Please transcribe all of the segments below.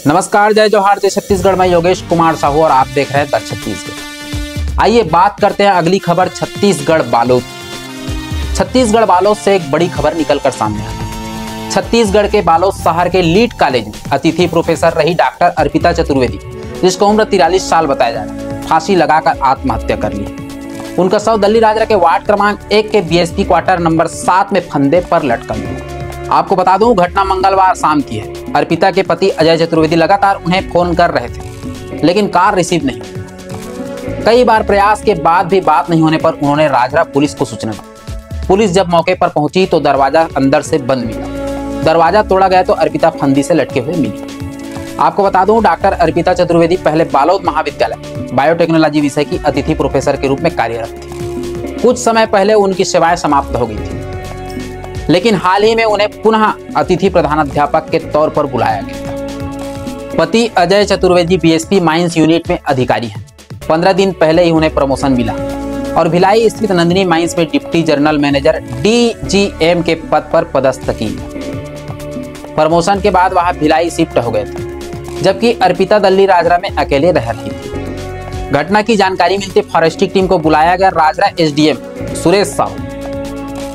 नमस्कार, जय जोहार, जय छत्तीसगढ़। मैं योगेश कुमार साहू और आप देख रहे हैं द छत्तीसगढ़। आइए बात करते हैं अगली खबर छत्तीसगढ़ बालोद। छत्तीसगढ़ बालोद से एक बड़ी खबर निकलकर सामने आई है। छत्तीसगढ़ के बालोद शहर के लीड कॉलेज में अतिथि प्रोफेसर रही डॉक्टर अर्पिता चतुर्वेदी, जिसको उम्र 43 साल बताया जा रहा है, फांसी लगाकर आत्महत्या कर ली। उनका शव दिल्ली राजरा के वार्ड क्रमांक 1 के बीएसपी क्वार्टर नंबर 7 में फंदे पर लटका मिला। आपको बता दूं, घटना मंगलवार शाम की है। अर्पिता के पति अजय चतुर्वेदी लगातार उन्हें फोन कर रहे थे, लेकिन कॉल रिसीव नहीं। कई बार प्रयास के बाद भी बात नहीं होने पर उन्होंने राजरा पुलिस को सूचना दी। पुलिस जब मौके पर पहुंची तो दरवाजा अंदर से बंद मिला। दरवाजा तोड़ा गया तो अर्पिता फंदी से लटके हुए मिली। आपको बता दूं, डॉक्टर अर्पिता चतुर्वेदी पहले बालोद महाविद्यालय बायोटेक्नोलॉजी विषय की अतिथि प्रोफेसर के रूप में कार्यरत थी। कुछ समय पहले उनकी सेवाएं समाप्त हो गई थी, लेकिन हाल ही में उन्हें पुनः अतिथि प्रधानाध्यापक के तौर पर बुलाया गया था। पति Ajay Chaturvedi BSP mines unit में अधिकारी हैं। 15 दिन पहले ही उन्हें प्रमोशन मिला और भिलाई स्थित नंदिनी माइंस में डिप्टी जनरल मैनेजर डीजीएम के पद पर पदस्थ की। प्रमोशन के बाद वहां भिलाई शिफ्ट हो गए थे, जबकि अर्पिता दिल्ली राजरा में अकेले रह रही थी। घटना की जानकारी मिलते फॉरेस्टिक टीम को बुलाया गया। राजरा एसडीएम सुरेश साहू,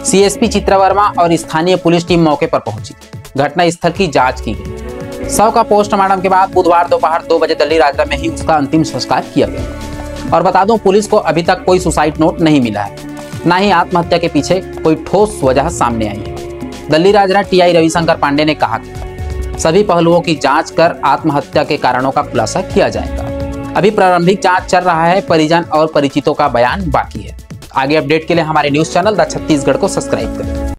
सीएसपी चित्रा वर्मा और स्थानीय पुलिस टीम मौके पर पहुंची। घटना स्थल की जांच की गई। शव का पोस्टमार्टम के बाद बुधवार दोपहर 2 बजे दिल्ली राजरा में ही उसका अंतिम संस्कार किया गया। और बता दूं, पुलिस को अभी तक कोई सुसाइड नोट नहीं मिला है, न ही आत्महत्या के पीछे कोई ठोस वजह सामने आई है। दिल्ली राजरा टीआई रविशंकर पांडे ने कहा कि सभी पहलुओं की जांच कर आत्महत्या के कारणों का खुलासा किया जाएगा। अभी प्रारंभिक जांच चल रहा है। परिजन और परिचितों का बयान बाकी है। आगे अपडेट के लिए हमारे न्यूज चैनल द छत्तीसगढ़ को सब्सक्राइब करें।